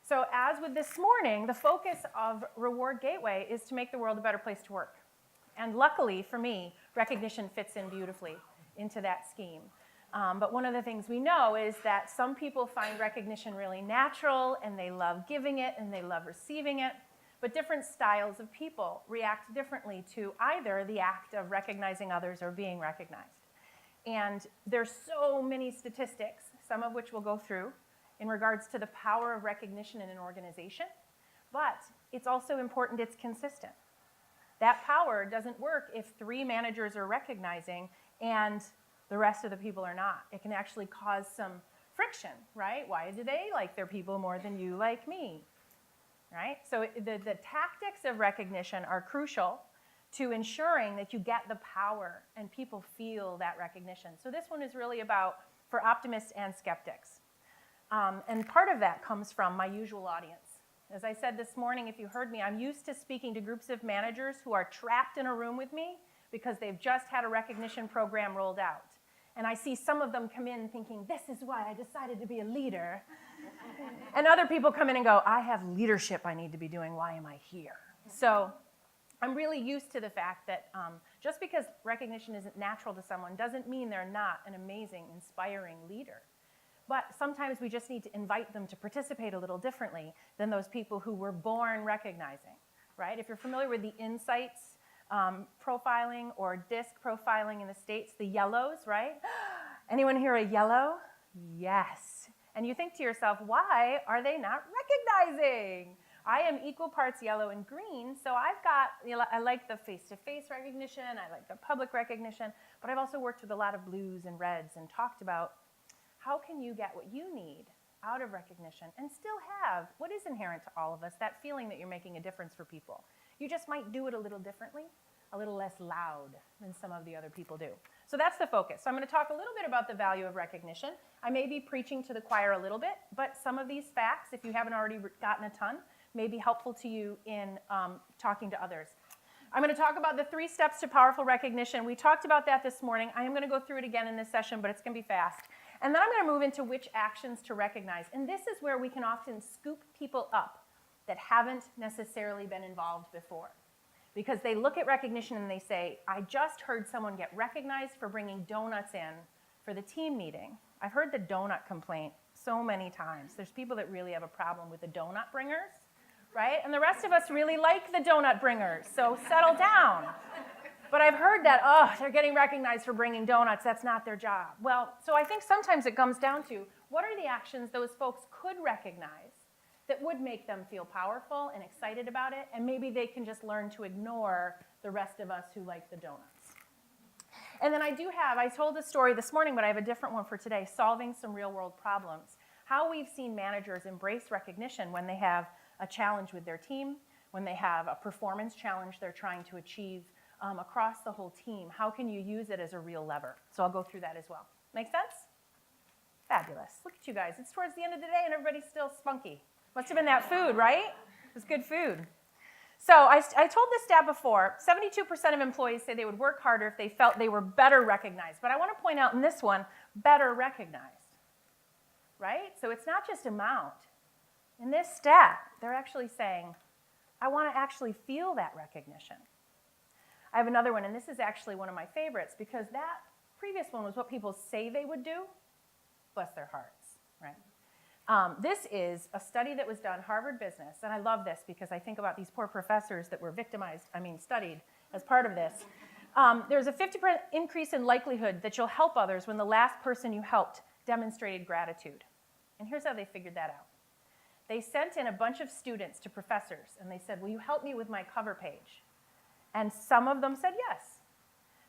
So as with this morning, the focus of Reward Gateway is to make the world a better place to work. And luckily for me, recognition fits in beautifully into that scheme. But one of the things we know is that some people find recognition really natural, and they love giving it, and they love receiving it. But different styles of people react differently to either the act of recognizing others or being recognized. And there's so many statistics, some of which we'll go through, in regards to the power of recognition in an organization. But it's also important it's consistent. That power doesn't work if 3 managers are recognizing and the rest of the people are not. It can actually cause some friction, right? Why do they like their people more than you like me, right? So the tactics of recognition are crucial to ensuring that you get the power and people feel that recognition. So this one is really about for optimists and skeptics. And part of that comes from my usual audience. As I said this morning, if you heard me, I'm used to speaking to groups of managers who are trapped in a room with me because they've just had a recognition program rolled out. And I see some of them come in thinking, this is why I decided to be a leader. And other people come in and go, I have leadership I need to be doing, why am I here? So I'm really used to the fact that just because recognition isn't natural to someone doesn't mean they're not an amazing, inspiring leader. But sometimes we just need to invite them to participate a little differently than those people who were born recognizing, right? If you're familiar with the insights profiling or DISC profiling in the States, the yellows, right? Anyone here a yellow? Yes. And you think to yourself, why are they not recognizing? I am equal parts yellow and green, so I've got, I like the face-to-face recognition, I like the public recognition, but I've also worked with a lot of blues and reds and talked about how can you get what you need out of recognition and still have what is inherent to all of us, that feeling that you're making a difference for people. You just might do it a little differently, a little less loud than some of the other people do. So that's the focus. So I'm going to talk a little bit about the value of recognition. I may be preaching to the choir a little bit, but some of these facts, if you haven't already gotten a ton, may be helpful to you in talking to others. I'm going to talk about the 3 steps to powerful recognition. We talked about that this morning. I am going to go through it again in this session, but it's going to be fast. And then I'm going to move into which actions to recognize. And this is where we can often scoop people up that haven't necessarily been involved before. Because they look at recognition and they say, I just heard someone get recognized for bringing donuts in for the team meeting. I've heard the donut complaint so many times. There's people that really have a problem with the donut bringers, right? And the rest of us really like the donut bringers, so settle down. But I've heard that, they're getting recognized for bringing donuts. That's not their job. Well, so I think sometimes it comes down to what are the actions those folks could recognize that would make them feel powerful and excited about it, and maybe they can just learn to ignore the rest of us who like the donuts. And then I told this story this morning, but I have a different one for today, solving some real-world problems. How we've seen managers embrace recognition when they have a challenge with their team, when they have a performance challenge they're trying to achieve across the whole team. How can you use it as a real lever? So I'll go through that as well. Make sense? Fabulous. Look at you guys. It's towards the end of the day and everybody's still spunky. Must have been that food, right? It was good food. So I told this stat before. 72% of employees say they would work harder if they felt they were better recognized. But I want to point out in this one, better recognized, right? So it's not just amount. In this stat, they're actually saying, I want to actually feel that recognition. I have another one, and this is actually one of my favorites because that previous one was what people say they would do. Bless their hearts, right? This is a study that was done, Harvard Business, and I love this because I think about these poor professors that were studied as part of this. There's a 50% increase in likelihood that you'll help others when the last person you helped demonstrated gratitude. And here's how they figured that out. They sent in a bunch of students to professors, and they said, will you help me with my cover page? And some of them said yes.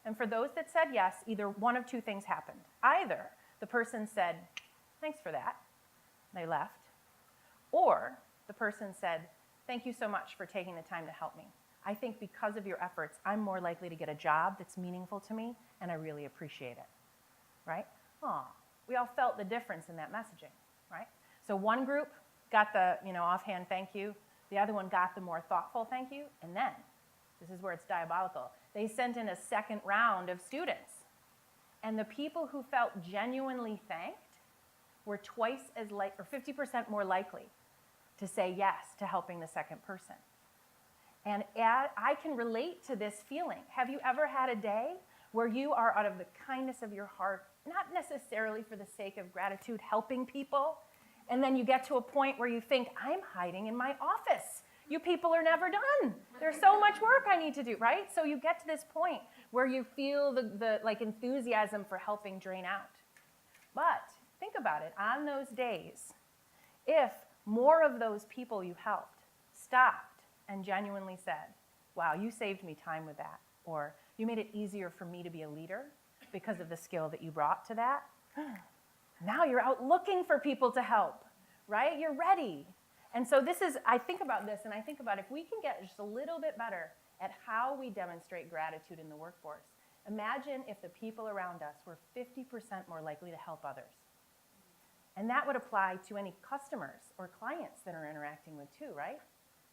And for those that said yes, either one of 2 things happened. Either the person said, thanks for that, they left, or the person said, thank you so much for taking the time to help me. I think because of your efforts, I'm more likely to get a job that's meaningful to me, and I really appreciate it, right? We all felt the difference in that messaging, right? So one group got the offhand thank you, the other one got the more thoughtful thank you, and then, this is where it's diabolical, they sent in a second round of students. And the people who felt genuinely thanked were 50% more likely to say yes to helping the second person. And I can relate to this feeling. Have you ever had a day where you are, out of the kindness of your heart, not necessarily for the sake of gratitude, helping people, and then you get to a point where you think, I'm hiding in my office. You people are never done. There's so much work I need to do, right? So you get to this point where you feel the like enthusiasm for helping drain out. But think about it. On those days, if more of those people you helped stopped and genuinely said, wow, you saved me time with that, or you made it easier for me to be a leader because of the skill that you brought to that, now you're out looking for people to help, right? You're ready. And so I think about this, and I think about if we can get just a little bit better at how we demonstrate gratitude in the workforce. Imagine if the people around us were 50% more likely to help others. And that would apply to any customers or clients that are interacting with too, right?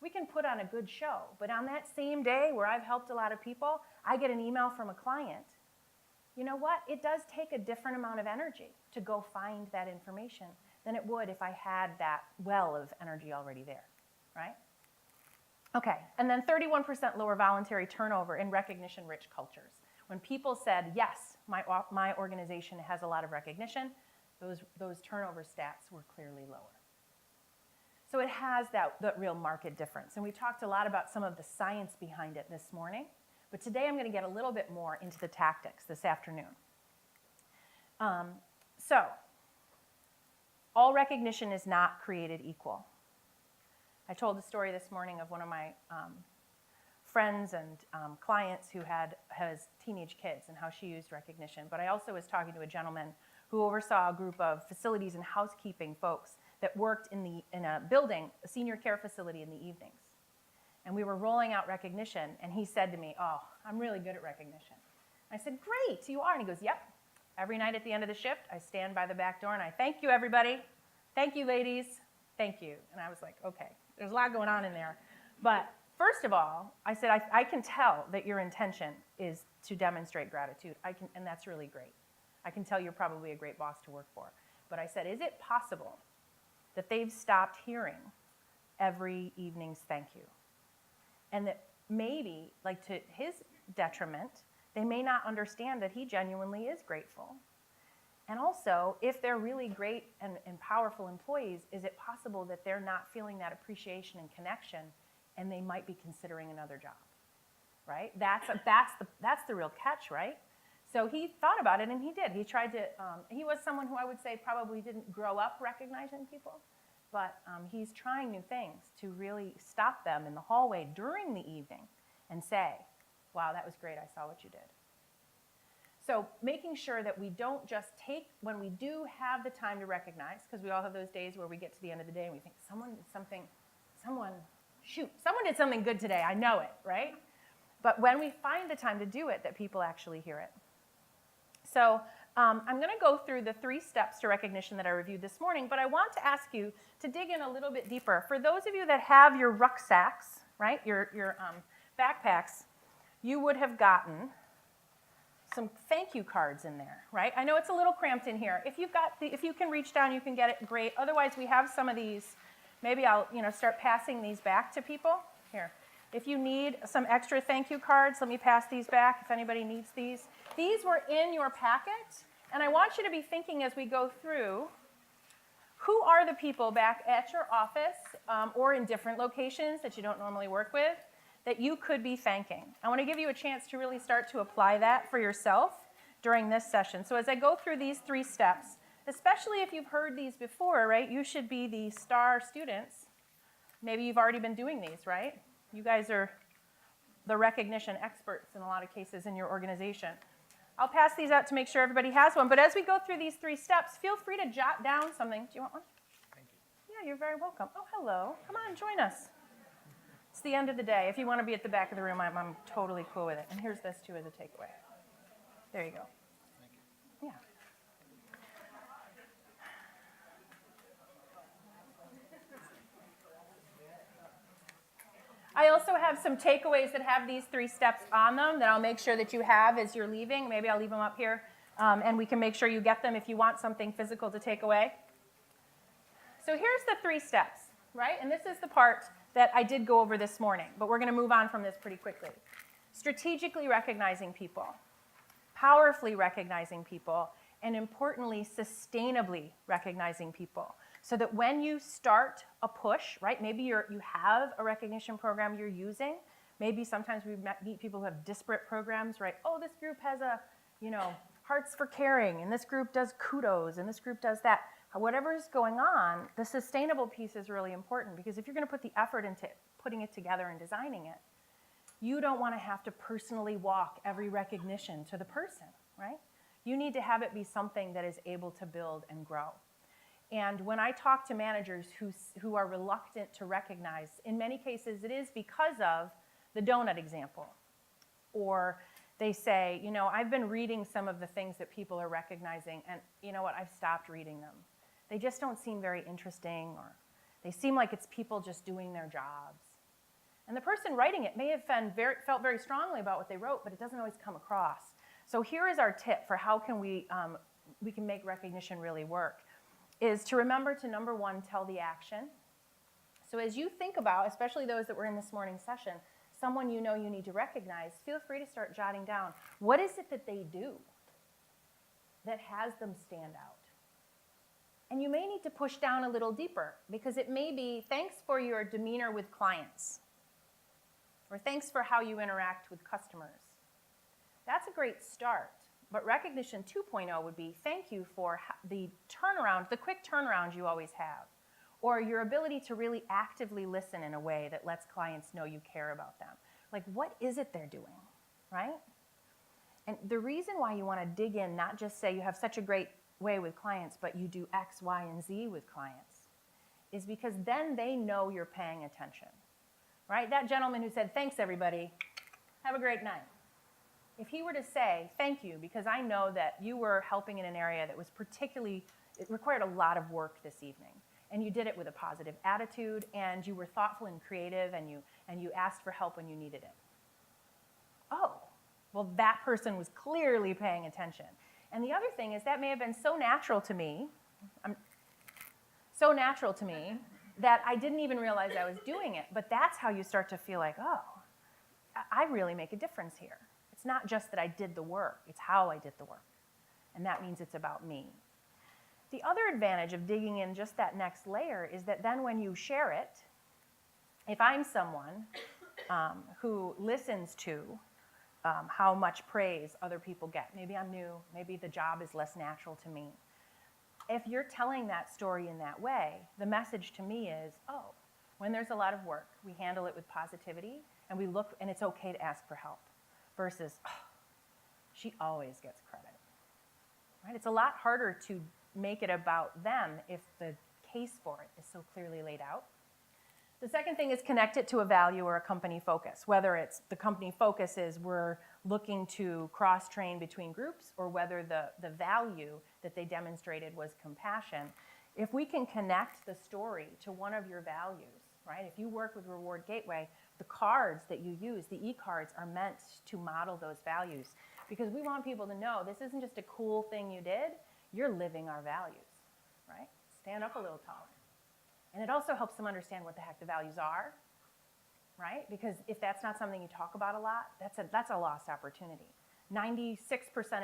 We can put on a good show, but on that same day where I've helped a lot of people, I get an email from a client. You know what? It does take a different amount of energy to go find that information than it would if I had that well of energy already there, right? Okay, and then 31% lower voluntary turnover in recognition-rich cultures. When people said, yes, my organization has a lot of recognition, those turnover stats were clearly lower. So it has that real market difference. And we talked a lot about some of the science behind it this morning, but today I'm going to get a little bit more into the tactics this afternoon. So all recognition is not created equal. I told a story this morning of one of my friends and clients who has teenage kids and how she used recognition. But I also was talking to a gentleman who oversaw a group of facilities and housekeeping folks that worked in a building, a senior care facility in the evenings. And we were rolling out recognition, and he said to me, oh, I'm really good at recognition. I said, great, you are. And he goes, yep. Every night at the end of the shift, I stand by the back door and I thank you, everybody. Thank you, ladies. Thank you. And I was like, okay, there's a lot going on in there. But first of all, I said, I can tell that your intention is to demonstrate gratitude. And that's really great. I can tell you're probably a great boss to work for. But I said, is it possible that they've stopped hearing every evening's thank you? And that maybe, like to his detriment, they may not understand that he genuinely is grateful. And also, if they're really great and powerful employees, is it possible that they're not feeling that appreciation and connection, and they might be considering another job, right? That's the real catch, right? So he thought about it, and he did. He tried to, he was someone who I would say probably didn't grow up recognizing people, but he's trying new things to really stop them in the hallway during the evening and say, wow, that was great, I saw what you did. So making sure that we don't just take, when we do have the time to recognize, because we all have those days where we get to the end of the day and we think, someone did something good today, I know it, right? But when we find the time to do it, that people actually hear it. So I'm going to go through the 3 steps to recognition that I reviewed this morning, but I want to ask you to dig in a little bit deeper. For those of you that have your rucksacks, right, your backpacks, you would have gotten some thank you cards in there, right? I know it's a little cramped in here. If you can reach down, you can get it, great. Otherwise, we have some of these. Maybe I'll start passing these back to people. Here. If you need some extra thank you cards, let me pass these back if anybody needs these. These were in your packet, and I want you to be thinking as we go through, who are the people back at your office or in different locations that you don't normally work with that you could be thanking? I want to give you a chance to really start to apply that for yourself during this session. So as I go through these 3 steps, especially if you've heard these before, right, you should be the star students. Maybe you've already been doing these, right? You guys are the recognition experts in a lot of cases in your organization. I'll pass these out to make sure everybody has one. But as we go through these 3 steps, feel free to jot down something. Do you want one? Thank you. Yeah, you're very welcome. Oh, hello. Come on, join us. It's the end of the day. If you want to be at the back of the room, I'm totally cool with it. And here's this, too, as a takeaway. There you go. Thank you. Yeah. I also have some takeaways that have these 3 steps on them that I'll make sure that you have as you're leaving. Maybe I'll leave them up here, and we can make sure you get them if you want something physical to take away. So here's the 3 steps. right? And this is the part that I did go over this morning, but we're going to move on from this pretty quickly. Strategically recognizing people, powerfully recognizing people, and importantly, sustainably recognizing people. So that when you start a push, right, maybe you have a recognition program you're using. Maybe sometimes we meet people who have disparate programs, right? Oh, this group has a, Hearts for Caring, and this group does kudos, and this group does that. Whatever is going on, the sustainable piece is really important, because if you're going to put the effort into putting it together and designing it, you don't want to have to personally walk every recognition to the person, right? You need to have it be something that is able to build and grow. And when I talk to managers who are reluctant to recognize, in many cases it is because of the donut example. Or they say, I've been reading some of the things that people are recognizing, and you know what, I've stopped reading them. They just don't seem very interesting, or they seem like it's people just doing their jobs. And the person writing it may have felt very strongly about what they wrote, but it doesn't always come across. So here is our tip for how can we can make recognition really work, is to remember to, number one, tell the action. So as you think about, especially those that were in this morning's session, someone you need to recognize, feel free to start jotting down, what is it that they do that has them stand out? And you may need to push down a little deeper, because it may be, thanks for your demeanor with clients, or thanks for how you interact with customers. That's a great start. But recognition 2.0 would be, thank you for the turnaround, the quick turnaround you always have, or your ability to really actively listen in a way that lets clients know you care about them. Like, what is it they're doing, right? And the reason why you want to dig in, not just say you have such a great way with clients, but you do X, Y, and Z with clients, is because then they know you're paying attention, right? That gentleman who said, thanks everybody, have a great night. If he were to say, thank you, because I know that you were helping in an area that was it required a lot of work this evening, and you did it with a positive attitude, and you were thoughtful and creative, and you asked for help when you needed it. Oh, well, that person was clearly paying attention. And the other thing is that may have been so natural to me that I didn't even realize I was doing it. But that's how you start to feel like, oh, I really make a difference here. It's not just that I did the work, it's how I did the work. And that means it's about me. The other advantage of digging in just that next layer is that then when you share it, if I'm someone who listens to how much praise other people get, maybe I'm new, maybe the job is less natural to me. If you're telling that story in that way, the message to me is, oh, when there's a lot of work, we handle it with positivity, and we look, and it's okay to ask for help, versus, oh, she always gets credit, right? It's a lot harder to make it about them if the case for it is so clearly laid out. The second thing is connect it to a value or a company focus, whether it's the company focus is we're looking to cross-train between groups, or whether the value that they demonstrated was compassion. If we can connect the story to one of your values, right? If you work with Reward Gateway, the cards that you use, the e-cards, are meant to model those values, because we want people to know this isn't just a cool thing you did, you're living our values, right? Stand up a little taller. And it also helps them understand what the heck the values are, right? Because if that's not something you talk about a lot, that's a lost opportunity. 96%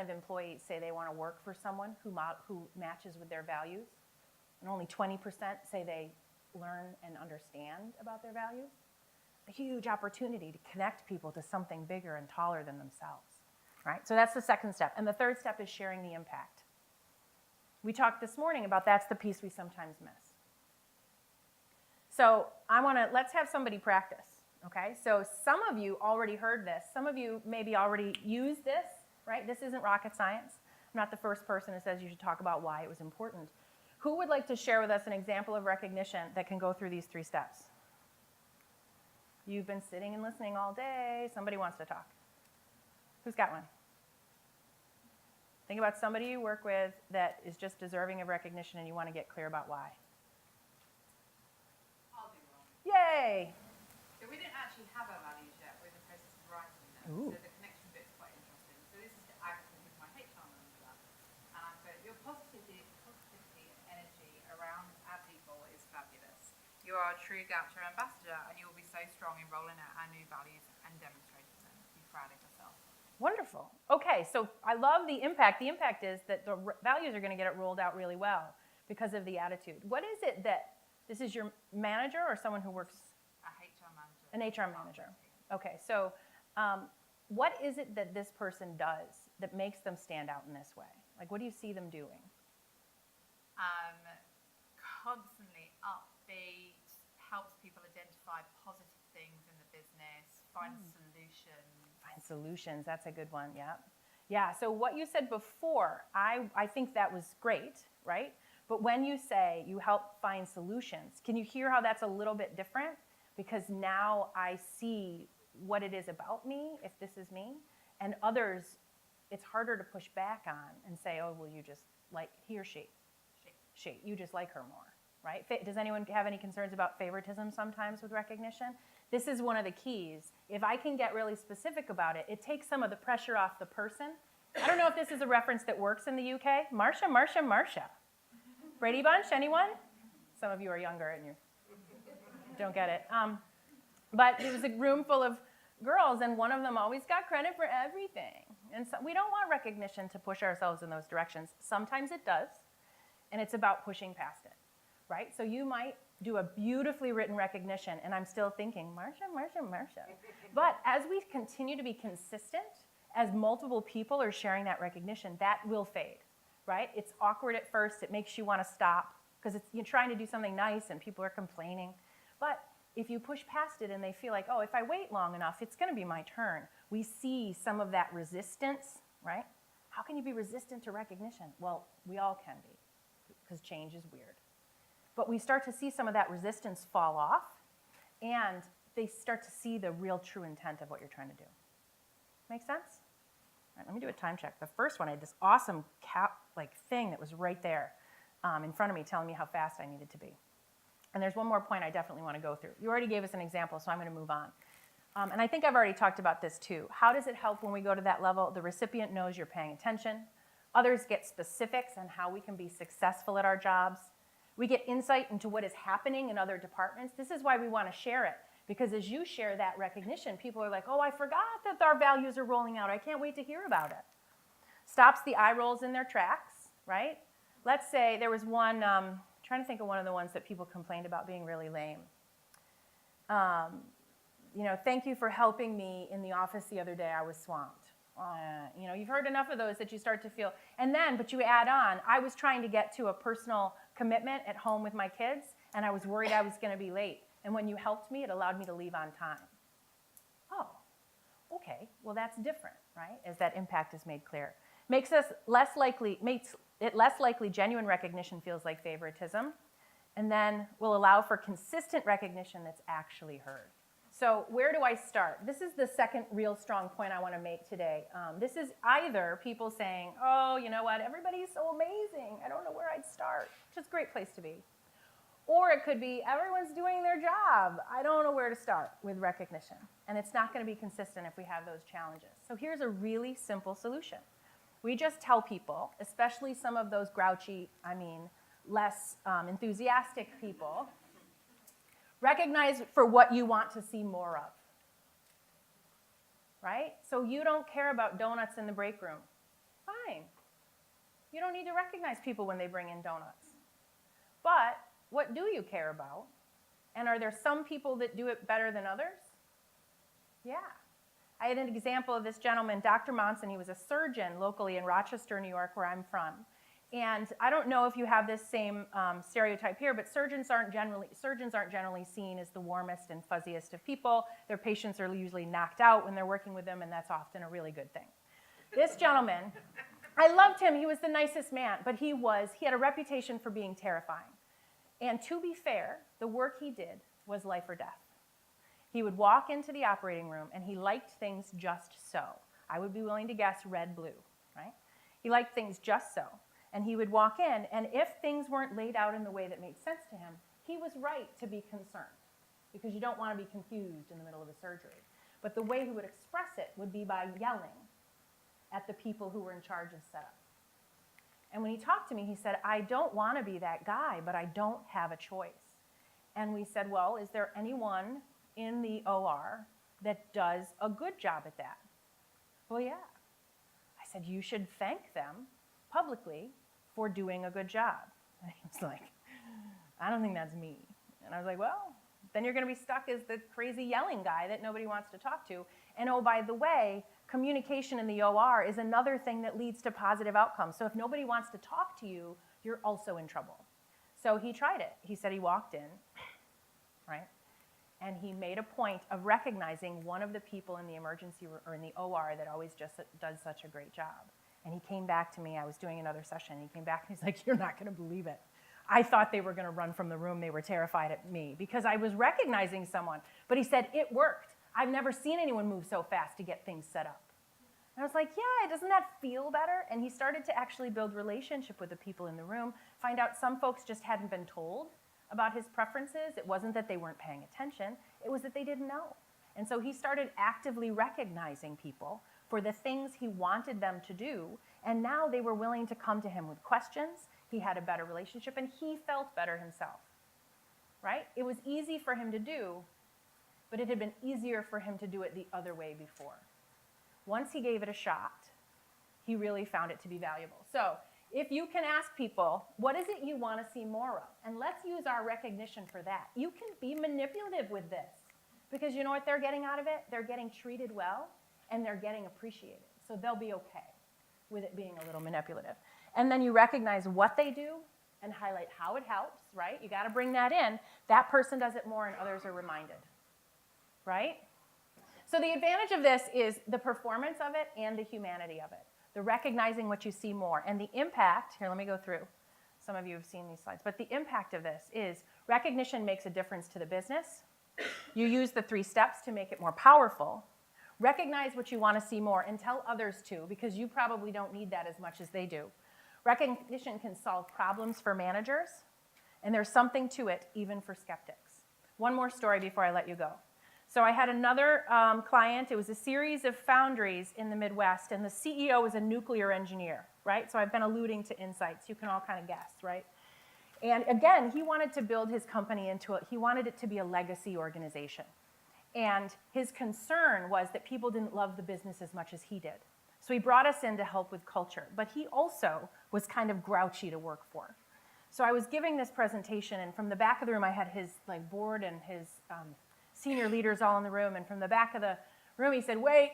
of employees say they want to work for someone who matches with their values, and only 20% say they learn and understand about their values. A huge opportunity to connect people to something bigger and taller than themselves, right? So that's the second step. And the third step is sharing the impact. We talked this morning about that's the piece we sometimes miss. So let's have somebody practice, okay? So some of you already heard this. Some of you maybe already used this, right? This isn't rocket science. I'm not the first person who says you should talk about why it was important. Who would like to share with us an example of recognition that can go through these 3 steps? You've been sitting and listening all day. Somebody wants to talk. Who's got one? Think about somebody you work with that is just deserving of recognition and you want to get clear about why. Yay! So we don't actually have our values yet. We're in the process of writing them. Ooh. So the connection bit's quite interesting. So this is Agatha, who's my HR manager. And I put, your positivity and energy around our people is fabulous. You are a series out to your ambassador, and you will be so strong in rolling out our new values and demonstrating them. Be proud of yourself. Wonderful. Okay, so I love the impact. The impact is that the values are going to get it rolled out really well because of the attitude. What is it that, this is your manager or someone who works? Our HR manager. An HR manager. Okay, so what is it that this person does that makes them stand out in this way? Like, what do you see them doing? Constantly upbeat, helps people identify positive things in the business, find solutions. Find solutions, that's a good one, yeah. Yeah, so what you said before, I think that was great, right? But when you say you help find solutions, can you hear how that's a little bit different? Because now I see what it is about me, if this is me, and others, it's harder to push back on and say, oh, well, you just like, he or she, you just like her more, right? Does anyone have any concerns about favoritism sometimes with recognition? This is one of the keys. If I can get really specific about it, it takes some of the pressure off the person. I don't know if this is a reference that works in the UK. Marsha, Marsha, Marsha. Brady Bunch, anyone? Some of you are younger and you don't get it. But it was a room full of girls, and one of them always got credit for everything. And so we don't want recognition to push ourselves in those directions. Sometimes it does, and it's about pushing past it, right? So you might do a beautifully written recognition, and I'm still thinking, Marsha, Marsha, Marsha. But as we continue to be consistent, as multiple people are sharing that recognition, that will fade, right? It's awkward at first. It makes you want to stop because you're trying to do something nice and people are complaining. But if you push past it and they feel like, oh, if I wait long enough, it's going to be my turn. We see some of that resistance, right? How can you be resistant to recognition? Well, we all can be because change is weird. But we start to see some of that resistance fall off, and they start to see the real true intent of what you're trying to do. Make sense? All right, let me do a time check. The first one, I had this awesome thing that was right there in front of me telling me how fast I needed to be. And there's one more point I definitely want to go through. You already gave us an example, so I'm going to move on. And I think I've already talked about this too. How does it help when we go to that level? The recipient knows you're paying attention. Others get specifics on how we can be successful at our jobs. We get insight into what is happening in other departments. This is why we want to share it. Because as you share that recognition, people are like, oh, I forgot that our values are rolling out. I can't wait to hear about it. Stops the eye rolls in their tracks, right? Let's say there was one, trying to think of one of the ones that people complained about being really lame. Thank you for helping me in the office the other day. I was swamped. You've heard enough of those that you start to feel, but you add on, I was trying to get to a personal commitment at home with my kids, and I was worried I was going to be late. And when you helped me, it allowed me to leave on time. Oh, okay, well that's different, right? As that impact is made clear. Makes it less likely genuine recognition feels like favoritism, and then will allow for consistent recognition that's actually heard. So where do I start? This is the second real strong point I want to make today. This is either people saying, oh, you know what, everybody's so amazing, I don't know where I'd start, which is a great place to be. Or it could be, everyone's doing their job, I don't know where to start with recognition. And it's not going to be consistent if we have those challenges. So here's a really simple solution. We just tell people, especially some of those grouchy, less enthusiastic people, recognize for what you want to see more of, right? So you don't care about donuts in the break room. Fine. You don't need to recognize people when they bring in donuts. But what do you care about? And are there some people that do it better than others? Yeah. I had an example of this gentleman, Dr. Monson. He was a surgeon locally in Rochester, New York, where I'm from. And I don't know if you have this same stereotype here, but surgeons aren't generally seen as the warmest and fuzziest of people. Their patients are usually knocked out when they're working with them, and that's often a really good thing. This gentleman, I loved him. He was the nicest man, but he had a reputation for being terrifying. And to be fair, the work he did was life or death. He would walk into the operating room, and he liked things just so. I would be willing to guess red, blue, right? He liked things just so. And he would walk in, and if things weren't laid out in the way that made sense to him, he was right to be concerned, because you don't want to be confused in the middle of a surgery. But the way he would express it would be by yelling at the people who were in charge of setup. And when he talked to me, he said, I don't want to be that guy, but I don't have a choice. And we said, well, is there anyone in the OR that does a good job at that? Well, yeah. I said, you should thank them publicly for doing a good job. And he was like, I don't think that's me. And I was like, well, then you're going to be stuck as the crazy yelling guy that nobody wants to talk to. And oh, by the way, communication in the OR is another thing that leads to positive outcomes. So if nobody wants to talk to you, you're also in trouble. So he tried it. He said he walked in, right? And he made a point of recognizing one of the people in the emergency room, or in the OR, that always just does such a great job. And he came back to me. I was doing another session. He came back and he's like, you're not going to believe it. I thought they were going to run from the room. They were terrified at me because I was recognizing someone. But he said, it worked. I've never seen anyone move so fast to get things set up. And I was like, yeah, doesn't that feel better? And he started to actually build relationship with the people in the room, find out some folks just hadn't been told about his preferences. It wasn't that they weren't paying attention. It was that they didn't know. And so he started actively recognizing people for the things he wanted them to do. And now they were willing to come to him with questions. He had a better relationship, and he felt better himself, right? It was easy for him to do, but it had been easier for him to do it the other way before. Once he gave it a shot, he really found it to be valuable. So if you can ask people, what is it you want to see more of? And let's use our recognition for that. You can be manipulative with this, because you know what they're getting out of it? They're getting treated well, and they're getting appreciated. So they'll be okay with it being a little manipulative. And then you recognize what they do and highlight how it helps, right? You got to bring that in. That person does it more and others are reminded, right? So the advantage of this is the performance of it and the humanity of it, the recognizing what you see more. And the impact, here, let me go through. Some of you have seen these slides. But the impact of this is recognition makes a difference to the business. You use the 3 steps to make it more powerful. Recognize what you want to see more and tell others to, because you probably don't need that as much as they do. Recognition can solve problems for managers, and there's something to it even for skeptics. One more story before I let you go. So I had another client. It was a series of foundries in the Midwest, and the CEO was a nuclear engineer, right? So I've been alluding to insights. You can all kind of guess, right? And again, he wanted to build his company he wanted it to be a legacy organization. And his concern was that people didn't love the business as much as he did. So he brought us in to help with culture, but he also was kind of grouchy to work for. So I was giving this presentation, and from the back of the room, I had his board and his senior leaders all in the room, and from the back of the room, he said, wait,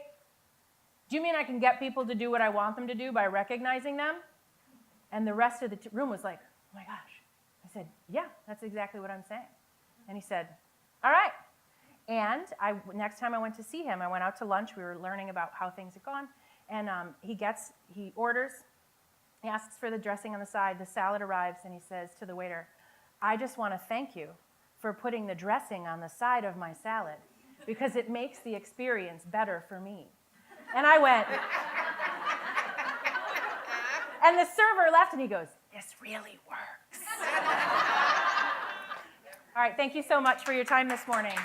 do you mean I can get people to do what I want them to do by recognizing them? And the rest of the room was like, oh my gosh. I said, yeah, that's exactly what I'm saying. And he said, all right. And next time I went to see him, I went out to lunch. We were learning about how things had gone. And he orders, he asks for the dressing on the side, the salad arrives, and he says to the waiter, I just want to thank you for putting the dressing on the side of my salad because it makes the experience better for me. And I went, and the server left and he goes, this really works. All right, thank you so much for your time this morning.